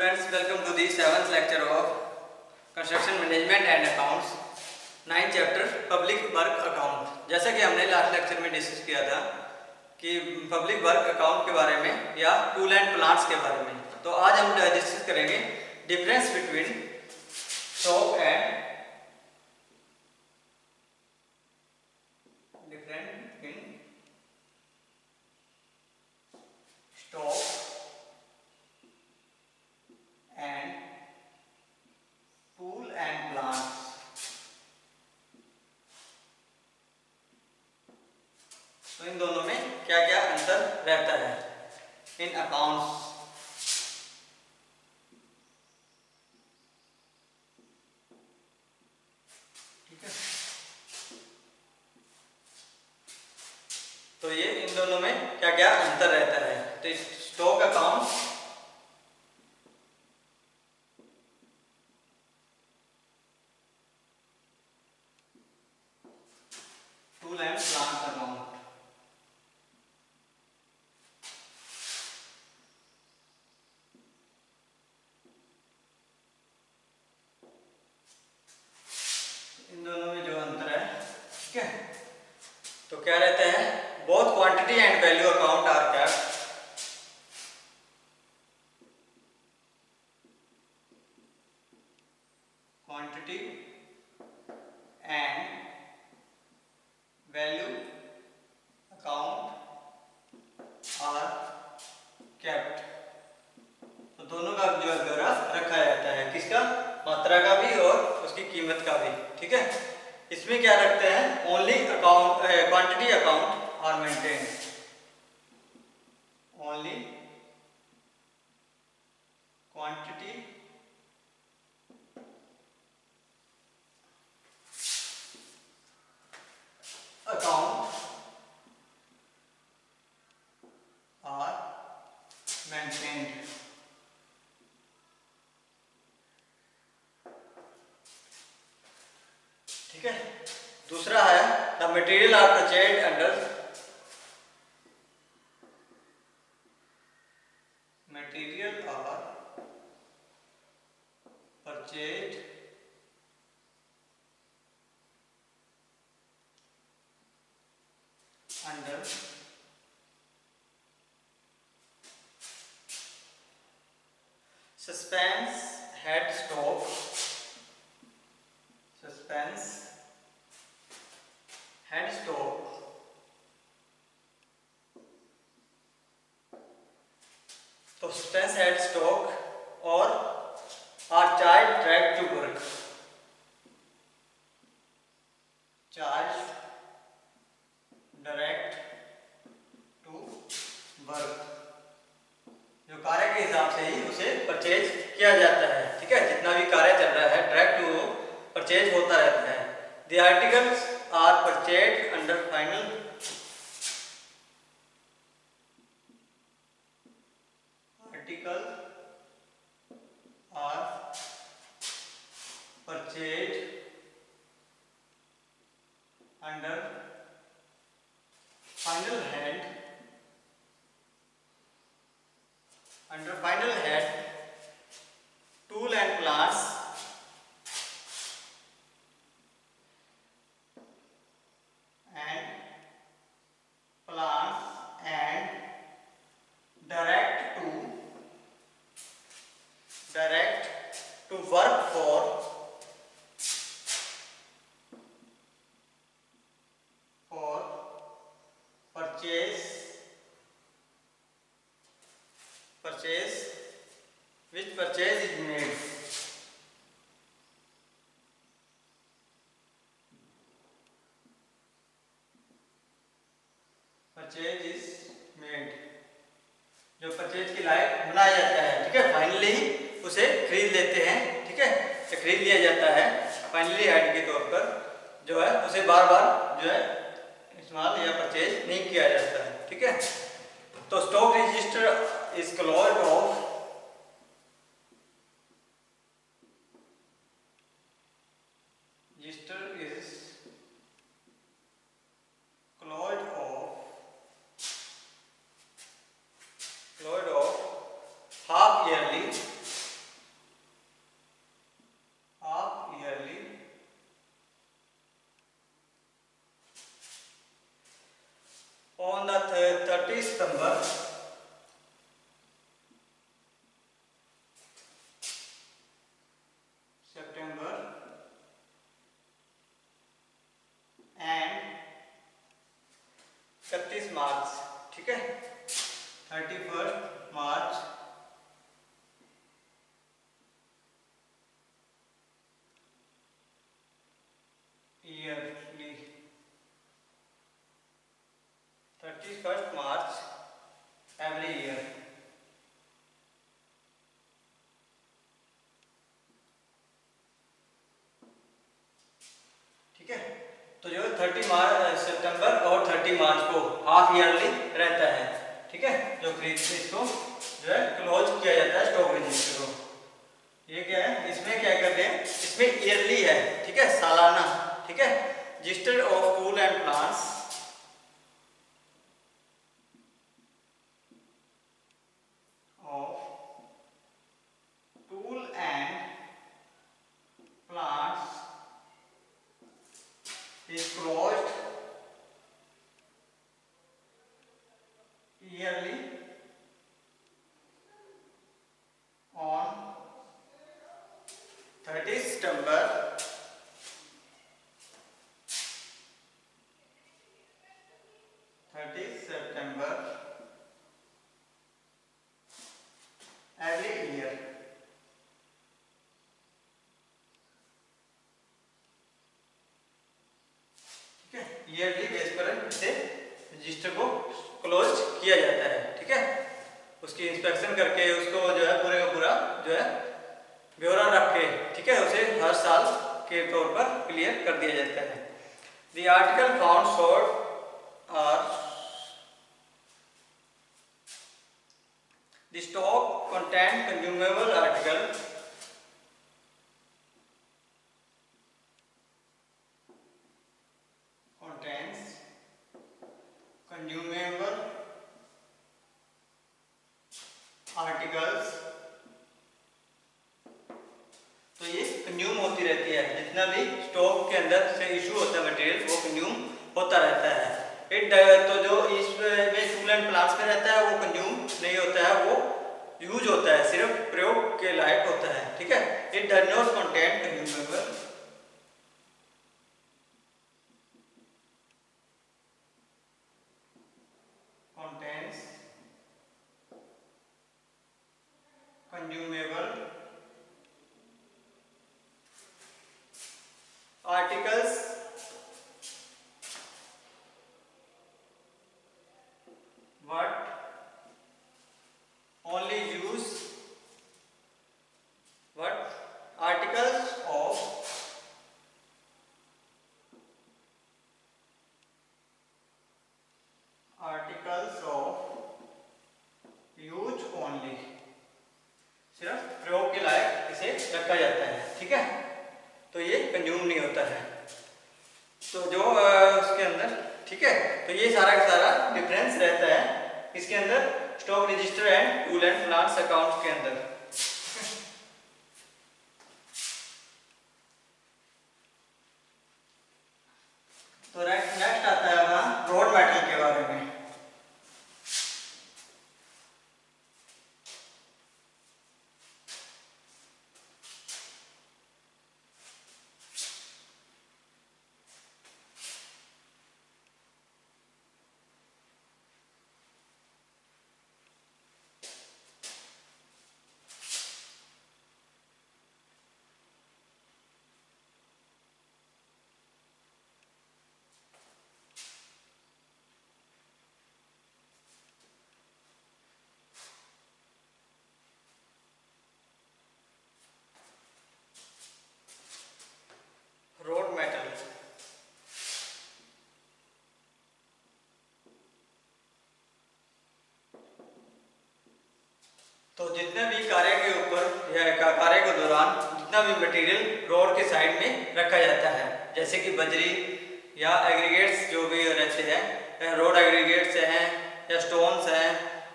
students, welcome to the 7th lecture of Construction Management and Accounts, 9th chapter Public Work Account। जैसा कि हमने last lecture में discuss किया था कि पब्लिक वर्क अकाउंट के बारे में या टूल एंड प्लांट्स के बारे में, तो आज हम डिस्कस करेंगे difference between stock and tool and plants. तो इन दोनों में क्या क्या अंतर रहता है इन अकाउंट्स। ठीक है, तो ये इन दोनों में क्या क्या अंतर रहता है। तो stock account tool and plant account. इन दोनों में जो अंतर है, ठीक है, तो क्या रहता है, both quantity and value account are kept quantity and value account are kept. तो दोनों का जो है ब्यौरा रखा जाता है, किसका, मात्रा का भी और उसकी कीमत का भी। ठीक है, इसमें क्या रखते हैं, only account quantity account are maintain, only quantity account are maintained. ठीक है, दूसरा है the material are purchased under material are purchased under suspense head stock, suspense head stock तो सस्पेंस हेड स्टॉक और are charge direct to work, charge direct to work, जो कार्य के हिसाब से ही उसे परचेज किया जाता है। ठीक है, जितना भी कार्य चल रहा है डायरेक्ट टू परचेज होता रहता है। The articles are purchase under final article are purchase under final head, under final head tool and plants and plants and direct to work for purchase which purchase is made, purchase is made, जो परचेज के लायक बनाया जाता है। ठीक है, finally उसे खरीद लेते हैं। ठीक है, तो खरीद लिया जाता है फाइनली हेड के तौर पर, जो है उसे बार बार जो है इस्तेमाल या परचेज नहीं किया जाता है। ठीक है, तो stock register is closed of register is closed of half yearly September September and 31 मार्च, ठीक है, 31 मार्च ईयरली, 31 मार्च एवरी ईयर। ठीक है, तो जो 30 सितंबर और 30 मार्च को हाफ ईयरली रहता है। ठीक है, जो खरीद से इसको जो है क्लोज किया जाता है स्टॉक रजिस्टर को। ये क्या है, इसमें क्या करते हैं, इसमें ईयरली है, ठीक है, सालाना। ठीक है, register of tool and plants is closed yearly on 30 September every year। Yearly base पर इसे रजिस्टर को क्लोज किया जाता है। ठीक है, उसकी इंस्पेक्शन करके उसको जो है पूरे का पूरा जो है ब्यौरा रख के, ठीक है, उसे हर साल के तौर पर क्लियर कर दिया जाता है। The article found sold are the stock content consumable article consumable articles. तो ये कंज्यूम होती रहती है, जितना भी स्टॉक के अंदर से इशू होता है मटेरियल वो कंज्यूम होता रहता है। तो जो इसमें टूल एंड प्लांट्स में रहता है वो कंज्यूम नहीं होता है, वो यूज होता है, सिर्फ प्रयोग के लायक होता है। ठीक है, it does not contain consumable consumable articles but only use what articles of use only, सिर्फ प्रयोग के लायक इसे रखा जाता है। ठीक है, तो ये कंज्यूम नहीं होता है। तो जो उसके अंदर, ठीक है, तो ये सारा का सारा डिफरेंस रहता है इसके अंदर stock register and tool and plants account के अंदर। तो नेक्स्ट आता है अपना रोड मेटल के बारे में। रोड मेटल तो जितने भी कार्य के ऊपर या कार्य के दौरान जितना भी मटेरियल रोड के साइड में रखा जाता है, जैसे कि बजरी या एग्रीगेट्स जो भी रहते हैं, रोड एग्रीगेट्स हैं या स्टोन्स हैं,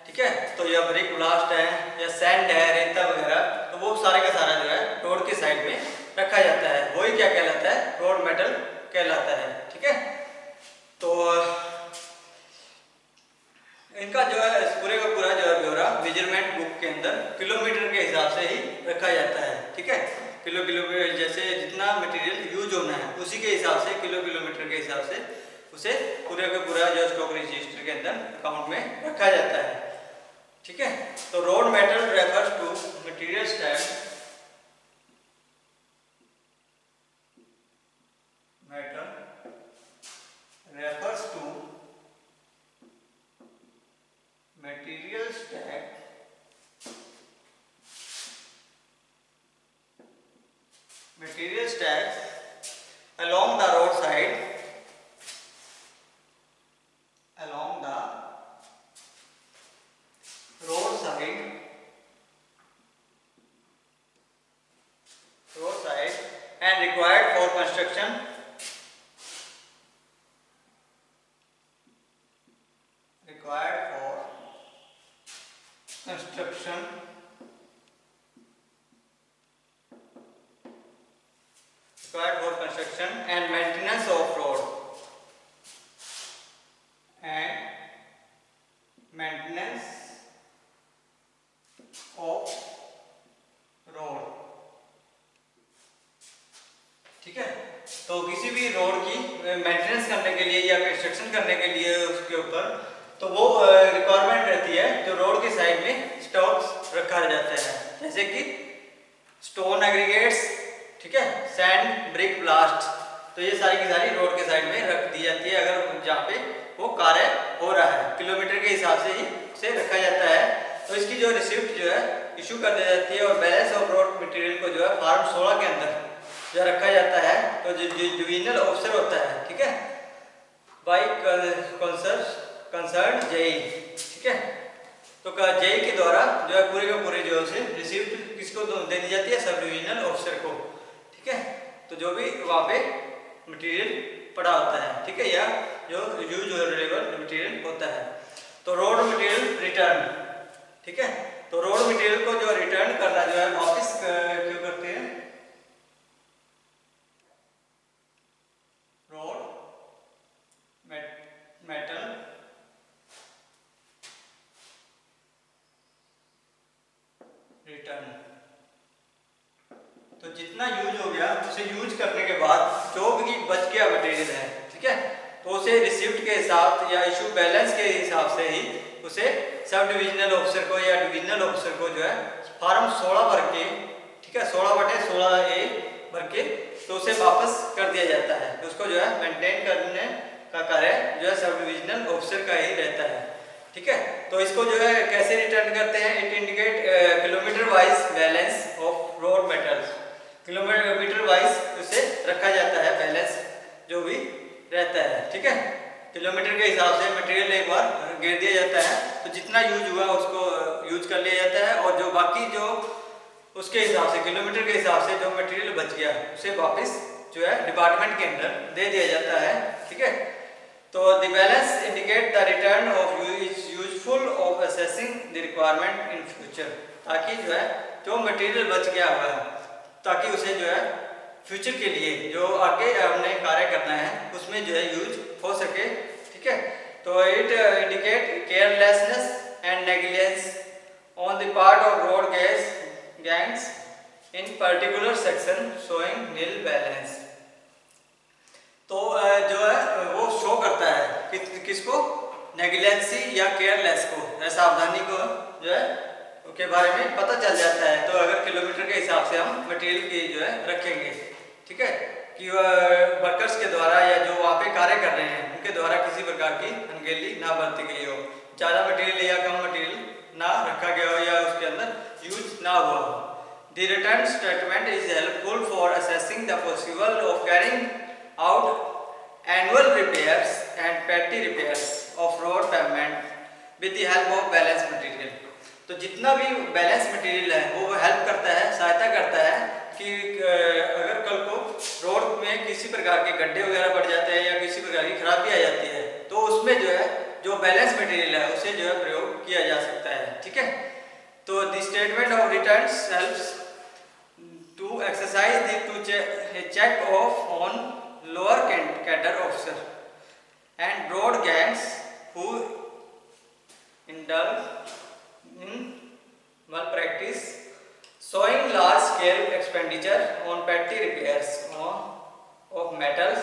ठीक है, तो या ब्रिक ब्लास्ट है या सैंड है, रेता वगैरह, तो वो सारे का सारा जो है रोड के साइड में रखा जाता है, वही क्या कहलाता है, रोड मेटल कहलाता है। ठीक है, तो इनका जितना मटेरियल यूज होना है उसी के हिसाब से किलोमीटर के हिसाब से उसे पूरे का पूरा जो स्टॉक रजिस्टर के अंदर अकाउंट में रखा जाता है। ठीक है, तो road metal refers to material stack refers to material stacks along the roadside and required for construction and maintenance of road ठीक है, तो किसी भी रोड की मेंटेनेंस करने के लिए या कंस्ट्रक्शन करने के लिए उसके ऊपर तो वो रिक्वायरमेंट रहती है जो रोड के साइड में स्टॉक्स रखा जाता है, जैसे कि स्टोन एग्रीगेट्स, ठीक है, सैंड, ब्रिक, ब्लास्ट, तो ये सारी की सारी रोड के साइड में रख दी जाती है। अगर जहाँ पे वो कार्य हो रहा है किलोमीटर के हिसाब से ही उसे रखा जाता है। तो इसकी जो रिसिप्ट जो है इशू कर दी जाती है और बैलेंस ऑफ रोड मटेरियल को जो है फॉर्म 16 के अंदर जो रखा जाता है। तो जो डिविजनल ऑफिसर होता है, ठीक है, बाई कंसर्न जेई, ठीक है, तो जेई के द्वारा जो है पूरे के पूरे जो है रिसिप्ट किसको दे दी जाती है, सब डिविजनल ऑफिसर को। ठीक है, तो जो भी वहाँ पे मटेरियल पड़ा होता है, ठीक है, या जो यूजेबल मटेरियल होता है। तो रोड मटेरियल रिटर्न, ठीक है, तो रोड मटेरियल को जो रिटर्न करना जो है वापस क्यों करते हैं, रोड मेटल रिटर्न, तो जितना यूज हो गया उसे यूज करने के बाद जो भी बच गया मटेरियल है, ठीक है, तो उसे रिसिप्ट के हिसाब या इशू बैलेंस के हिसाब से ही उसे सब डिविजनल ऑफिसर को या डिविजनल ऑफिसर को जो है फॉर्म 16 भर के, ठीक है, 16/16A भर के, तो उसे वापस कर दिया जाता है। तो उसको जो है मेंटेन करने का कार्य जो है सब डिविजनल ऑफिसर का ही रहता है। ठीक है, तो इसको जो है कैसे रिटर्न करते हैं, it indicate kilometre wise balance of road metals, kilometre wise उसे रखा जाता है बैलेंस जो भी रहता है। ठीक है, किलोमीटर के हिसाब से मटेरियल एक बार गिर दिया जाता है, तो जितना यूज हुआ उसको यूज कर लिया जाता है और जो बाकी जो उसके हिसाब से किलोमीटर के हिसाब से जो मटेरियल बच गया उसे वापस जो है डिपार्टमेंट के अंदर दे दिया जाता है। ठीक है, तो the balance indicate the return of is useful of assessing the requirement in future, ताकि जो है जो मटेरियल बच गया हुआ है ताकि उसे जो है फ्यूचर के लिए जो आगे हमने कार्य करना है उसमें जो है यूज हो सके। ठीक है, तो it indicate carelessness and negligence on the part of road gangs in particular section showing nil balance, तो जो है वो शो करता है किसको, नेग्लिजेंसी या केयरलेस को, सावधानी को जो है के बारे में पता चल जाता है। तो अगर किलोमीटर के हिसाब से हम मटेरियल की जो है रखेंगे, ठीक है, कि वर्कर्स के द्वारा या जो वहाँ पे कार्य कर रहे हैं उनके द्वारा किसी प्रकार की अनगेली ना बरती गई हो, ज़्यादा मटेरियल या कम मटेरियल ना रखा गया हो या उसके अंदर यूज ना हुआ हो। The return statement is helpful for assessing the possibility of carrying out annual repairs and petty repairs of road pavement with the help of balance material। तो जितना भी बैलेंस मटेरियल है वो हेल्प करता है, सहायता करता है कि अगर कल को रोड में किसी प्रकार के गड्ढे वगैरह पड़ जाते हैं या किसी प्रकार की खराबी आ जाती है तो उसमें जो है जो बैलेंस मटेरियल है उसे जो है प्रयोग किया जा सकता है। ठीक है, तो the statement of returns helps to exercise the check of on lower cadre officer and road gangs who indulge in malpractice showing large scale expenditure on petty repairs of metals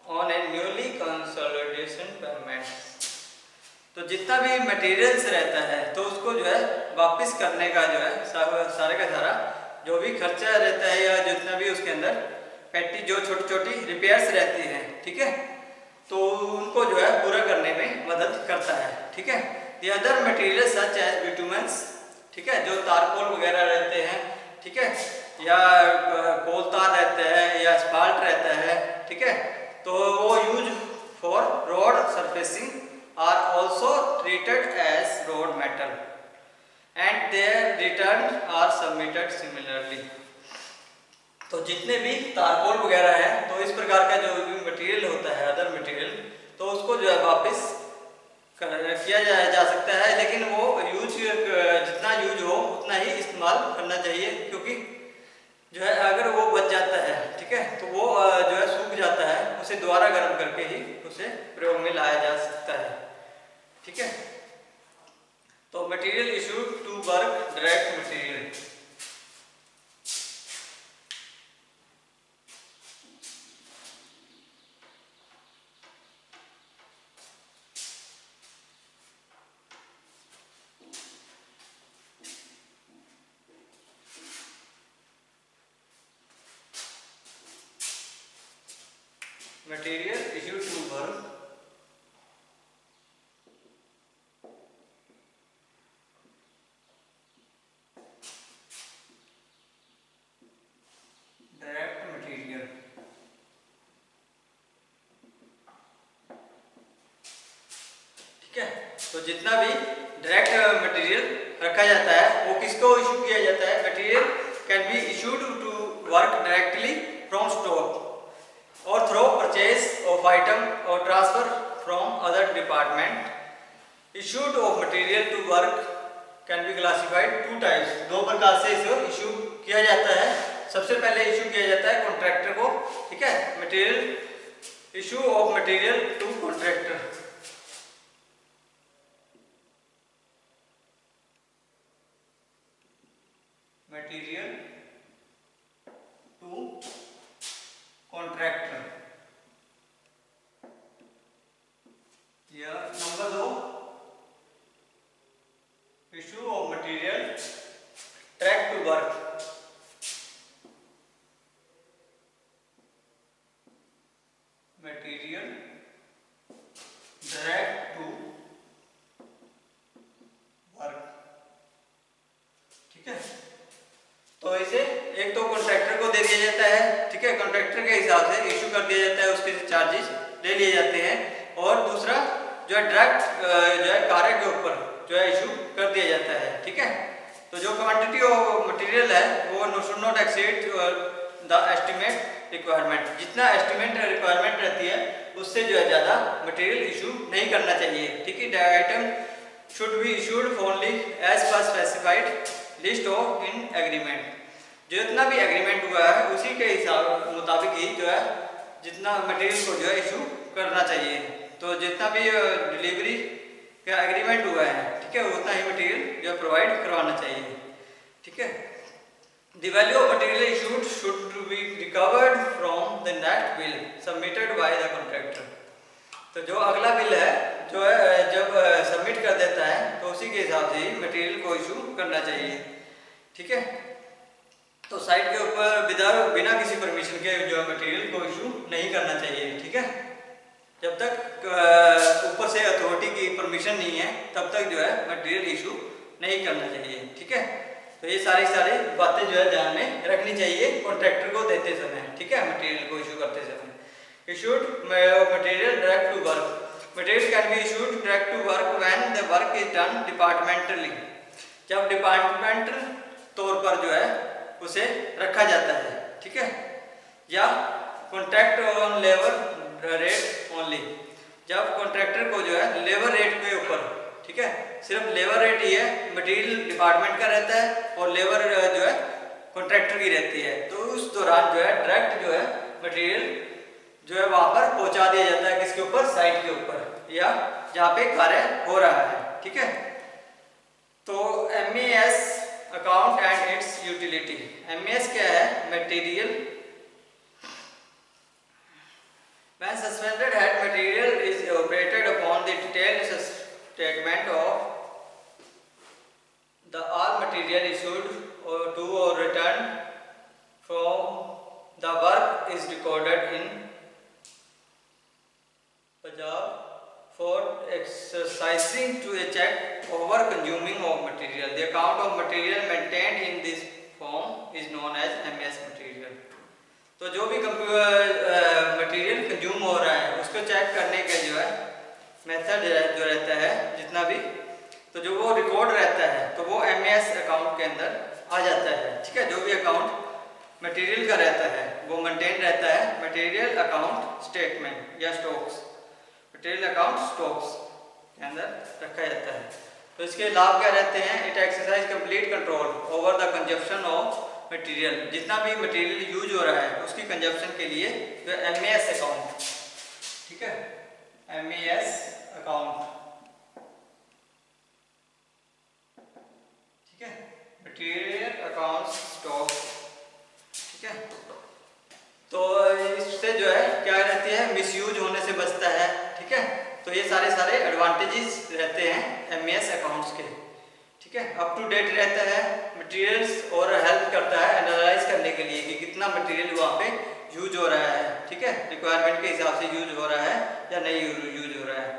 on a newly consolidation payment। तो जितना भी materials रहता है तो उसको जो है वापस करने का जो है सारे का सारा जो भी खर्चा रहता है या जितना भी उसके अंदर पेटी जो छोटी छोटी रिपेयर्स रहती हैं, ठीक है, तो उनको जो है पूरा करने में मदद करता है, ठीक है। The other materials such as bitumens, ठीक है, जो तारकोल वगैरह रहते हैं, ठीक है, या कोल तार रहता है या एस्फाल्ट रहता है, ठीक है, तो वो use for road surfacing are also treated as road metal and their return are submitted similarly. तो जितने भी तारकोल वगैरह है तो इस प्रकार का जो भी मटेरियल होता है अदर मटेरियल, तो उसको जो है वापस किया जा सकता है, लेकिन वो जितना यूज हो उतना ही इस्तेमाल करना चाहिए, क्योंकि जो है अगर वो बच जाता है, ठीक है, तो वो जो है सूख जाता है, उसे दोबारा गर्म करके ही उसे प्रयोग में लाया जा सकता है, ठीक है। तो material issued to work direct material, material issued to work direct material, ठीक है। तो जितना भी डायरेक्ट मटेरियल रखा जाता है वो किसको इशू किया जाता है? Material can be issued to work directly from stock or through purchase of item or transfer from other department। Issued of material to work can be classified two types, दो प्रकार से इसे इशू किया जाता है। सबसे पहले इशू किया जाता है कॉन्ट्रैक्टर को, ठीक है, material issue of material to contractor, material to contractor, या नंबर दो issue of material direct to work, material direct to work, ठीक है। तो इसे एक तो कॉन्ट्रैक्टर को दे दिया जाता है, ठीक है, कॉन्ट्रैक्टर के हिसाब से इशू कर दिया जाता है, उसके चार्जेस ले लिए जाते हैं, और दूसरा जो है डायरेक्ट जो है कार्य के ऊपर जो है इशू कर दिया जाता है, ठीक है। तो जो क्वांटिटी ऑफ मटेरियल है वो should not exceed the estimate requirement, जितना एस्टिमेट रिक्वायरमेंट रहती है उससे जो है ज़्यादा मटेरियल इशू नहीं करना चाहिए, ठीक है। The item should be issued only as per specified list of in agreement, जितना भी एग्रीमेंट हुआ है उसी के हिसाब मुताबिक ही जो है जितना मटेरियल को जो है इशू करना चाहिए। तो जितना भी डिलीवरी का एग्रीमेंट हुआ है, ठीक है, उतना ही मटेरियल जो प्रोवाइड करवाना चाहिए, ठीक है। The value of material issued should be recovered from the next bill submitted by the contractor. तो जो अगला बिल है जो है जब सबमिट कर देता है तो उसी के हिसाब से ही मटेरियल को इशू करना चाहिए, ठीक है। तो साइट के ऊपर बिना किसी परमिशन के जो है मटेरियल को इशू नहीं करना चाहिए, ठीक है। जब तक ऊपर से अथॉरिटी की परमिशन नहीं है तब तक जो है मटेरियल इशू नहीं करना चाहिए, ठीक है। तो ये सारी बातें जो है ध्यान में रखनी चाहिए कॉन्ट्रैक्टर को देते समय, ठीक है, मटेरियल को इशू करते समय। Issued material direct to work, material can be issued direct to work when the work is done departmentally, जब डिपार्टमेंटल तौर पर जो है उसे रखा जाता है, ठीक है, या contract on labour rate only, जब कॉन्ट्रैक्टर को जो है लेबर रेट के ऊपर, ठीक है, सिर्फ लेबर रेट ही है, मटेरियल डिपार्टमेंट का रहता है और लेबर जो है कॉन्ट्रैक्टर की रहती है, तो उस दौरान जो है डायरेक्ट जो है मटेरियल जो है वहां पर पहुंचा दिया जाता है, किसके ऊपर? साइट के ऊपर या जहाँ पे कार्य हो रहा है, ठीक है। तो MES account and it's utility. MS क्या है? Material. When suspended head material is operated upon the detailed statement of the all material issued to or returned from the work is recorded in Punjab for exercising to a check over consuming of material. The account of material maintained in this form is known as MS material. तो जो भी material consume हो रहा है उसको check करने का जो है मेथड जो रहता है जितना भी, तो जो वो रिकॉर्ड रहता है तो वो एमएस अकाउंट के अंदर आ जाता है। ठीक है, जो भी अकाउंट मटेरियल का रहता है वो मेंटेन रहता है मटेरियल अकाउंट स्टेटमेंट या स्टॉक्स, मटेरियल अकाउंट स्टॉक्स के अंदर रखा जाता है। तो इसके लाभ क्या रहते हैं? It exercise complete control over the consumption of material. जितना भी मटेरियल यूज हो रहा है उसकी कंजप्शन के लिए जो एमएस अकाउंट, ठीक है, एमएस अकाउंट, ठीक है, मटेरियल अकाउंट स्टॉक, ठीक है। तो इससे जो है क्या रहती है? मिसयूज होने से बचता है। ठीक है, तो ये सारे एडवांटेजेस रहते हैं एमएस अकाउंट्स के। ठीक है, अप टू डेट रहता है मटेरियल्स और हेल्प करता है एनालाइज करने के लिए कि कितना मटेरियल वहाँ पे यूज हो रहा है। ठीक है, रिक्वायरमेंट के हिसाब से यूज हो रहा है या नहीं यूज हो रहा है।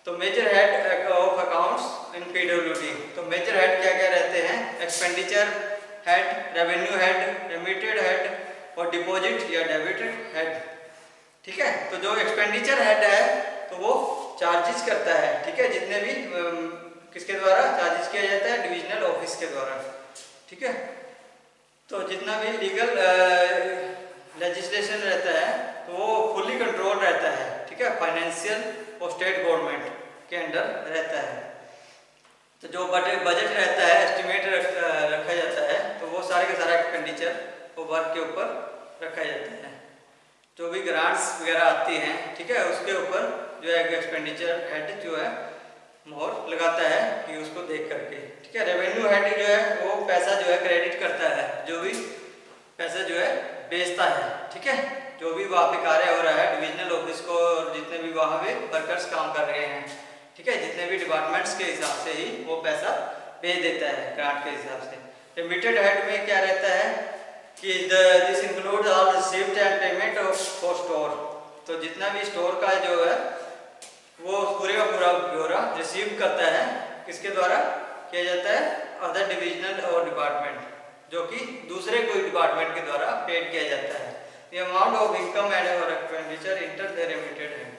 तो major head of accounts in PWD, तो मेजर हेड क्या क्या रहते हैं? Expenditure head, revenue head, remitted head और डिपॉजिट या डेबिटेड हेड। ठीक है, तो जो एक्सपेंडिचर हेड है तो वो चार्जेस करता है। ठीक है, जितने भी किसके द्वारा चार्जेस किया जाता है? डिविजनल ऑफिस के द्वारा। ठीक है, तो जितना भी लीगल लेजिस्लेशन रहता है तो वो फुल्ली कंट्रोल रहता है। ठीक है, फाइनेंशियल और स्टेट गवर्नमेंट के अंडर रहता है। तो जो बजट रहता है, एस्टिमेट रखा जाता है, तो वो सारे का सारा एक्सपेंडिचर वो वर्क के ऊपर रखा जाता है। जो भी ग्रांट्स वगैरह आती हैं, ठीक है, उसके ऊपर जो है एक्सपेंडिचर हेड जो है मोहर लगाता है कि उसको देख करके। ठीक है, रेवेन्यू हेड जो है वो पैसा जो है क्रेडिट करता है, जो भी पैसा जो है बेचता है। ठीक है, जो भी वहाँ पे कार्य हो रहा है डिविजनल ऑफिस को और जितने भी वहाँ पे वर्कर्स काम कर रहे हैं, ठीक है, जितने भी डिपार्टमेंट्स के हिसाब से ही वो पैसा भेज देता है ग्रांट के हिसाब से। लिमिटेड हेड में क्या रहता है कि this include all received and payment for store, तो जितना भी स्टोर का जो है वो पूरे का पूरा ब्यौरा रिसीव करता है, किसके द्वारा किया जाता है? अदर डिविजनल और डिपार्टमेंट, जो कि दूसरे कोई डिपार्टमेंट के द्वारा पेड किया जाता है। The amount of income and और expenditure inter the limited head,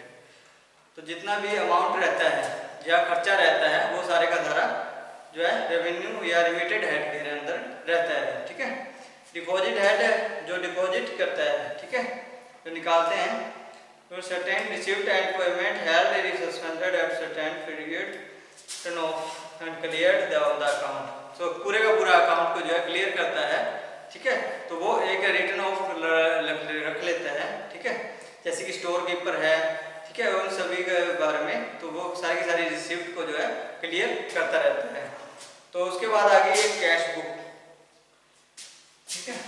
तो जितना भी अमाउंट रहता है या खर्चा रहता है वो सारे का सारा जो है रेवेन्यू या लिमिटेड हेड के अंदर रहता है। ठीक है, डिपॉजिट हेड जो डिपॉजिट करता है, ठीक है, जो निकालते हैं, तो certain received and payment held is suspended at certain period turn off and cleared the account, so पूरे का पूरा अकाउंट को जो है क्लियर करता है। ठीक है, तो वो एक रिटर्न ऑफ रख लेता है। ठीक है, जैसे कि स्टोर कीपर है, ठीक है, उन सभी के बारे में तो वो सारी की सारी रिसिप्ट को जो है क्लियर करता रहता है। तो उसके बाद आ गई एक कैश बुक। ठीक है,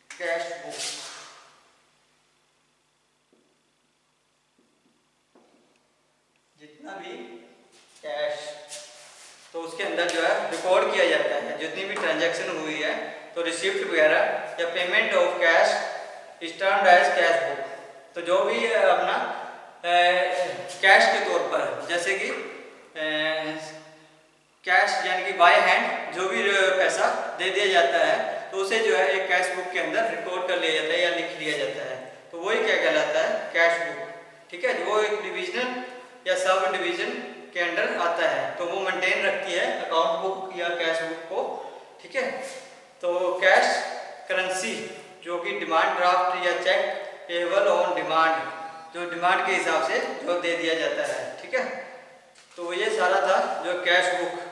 कैश बुक जितना भी कैश तो उसके अंदर जो है रिकॉर्ड किया जाता है, जितनी भी ट्रांजैक्शन हुई है, तो रिसिप्ट वगैरह या payment of cash is termed as cash book. तो जो भी अपना कैश के तौर पर, जैसे कि कैश यानी कि बाय हैंड जो भी पैसा दे दिया जाता है तो उसे जो है एक कैश बुक के अंदर रिकॉर्ड कर लिया जाता है या लिख लिया जाता है, तो वही क्या कहलाता है? Cash book. ठीक है, वो एक डिविजनल या सब डिवीजन के अंडर आता है, तो वो मेंटेन रखती है अकाउंट बुक या कैश बुक को। ठीक है, तो कैश करेंसी जो कि डिमांड ड्राफ्ट या चेक पेबल ऑन डिमांड, जो डिमांड के हिसाब से जो दे दिया जाता है। ठीक है, तो ये सारा था जो cash book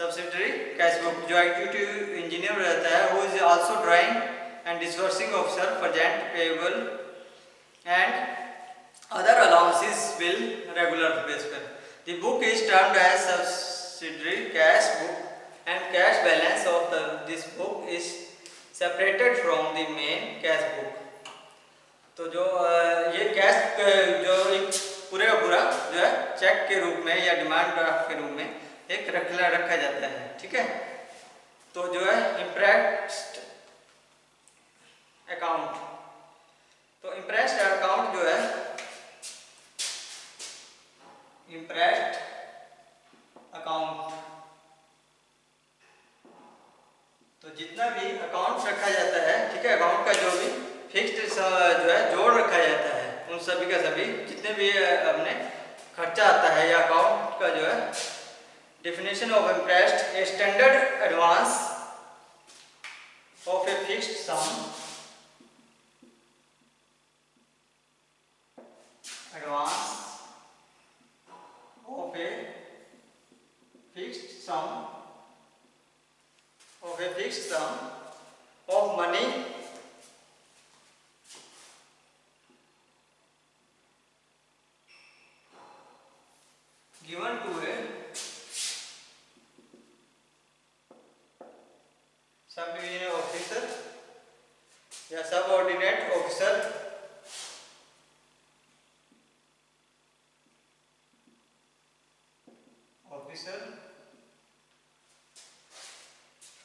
subsidiary cash book, जो एग्जीक्यूटिव इंजीनियर रहता है, who is also drawing and disbursing officer present payable and other allowances bill regular basis per. The book is termed as subsidiary cash book and cash balance of this book is separated from the main cash book. तो जो ये cash जो एक पूरे का पूरा जो है चेक के रूप में या डिमांड ड्राफ्ट के रूप में एक रखा जाता है, ठीक है। तो जो है इम्प्रेस्ड अकाउंट, तो इम्प्रेस्ड अकाउंट जो है इम्प्रेस्ड अकाउंट, तो जितना भी अकाउंट रखा जाता है, ठीक है, अकाउंट का जो भी फिक्स्ड जो है जोड़ रखा जाता है, उन सभी का सभी जितने भी अपने खर्चा आता है या अकाउंट का जो है definition of imprest a standard advance of a fixed sum, advance of a fixed sum of money given to a sub-division officer या subordinate officer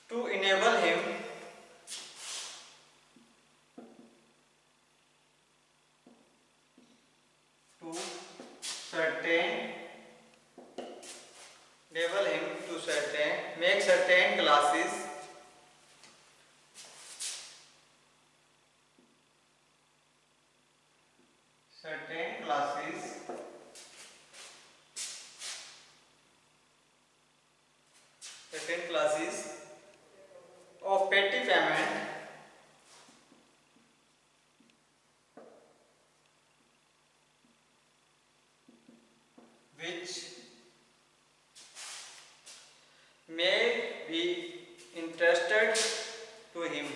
to enable him to make certain classes of petty payment which may be entrusted to him.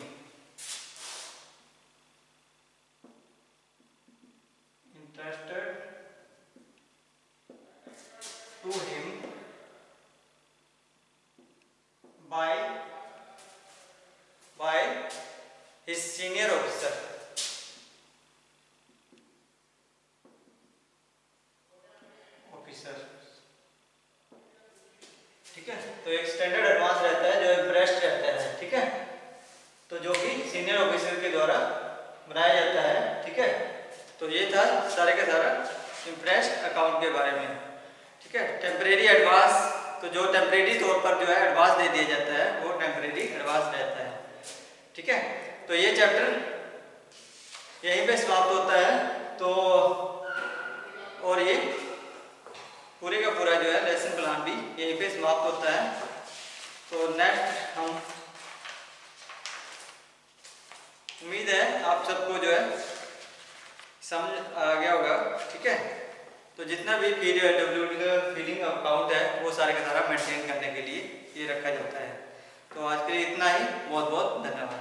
by his senior officer. ठीक है, तो एक standard advance रहता है जो impressed रहता है, ठीक है, तो जो कि सीनियर ऑफिसर के द्वारा बनाया जाता है, ठीक है। तो ये था सारे का सारा इम्प्रेस्ड अकाउंट के बारे में, ठीक है। टेम्परेरी एडवांस, तो जो टेम्परेरी तौर पर जो है एडवांस दे दिया जाता है वो टेम्परेरी एडवांस रहता है, ठीक है। तो ये चैप्टर यहीं पे समाप्त होता है। तो और ये पूरे का पूरा जो है लेसन प्लान भी यहीं पे समाप्त होता है। तो नेक्स्ट हम उम्मीद है आप सबको जो है समझ आ गया होगा, ठीक है। तो जितना भी पीडब्ल्यूडी का फिलिंग अकाउंट है वो सारे का सारा मेंटेन करने के लिए ये रखा जाता है। तो आज के लिए इतना ही, बहुत बहुत धन्यवाद।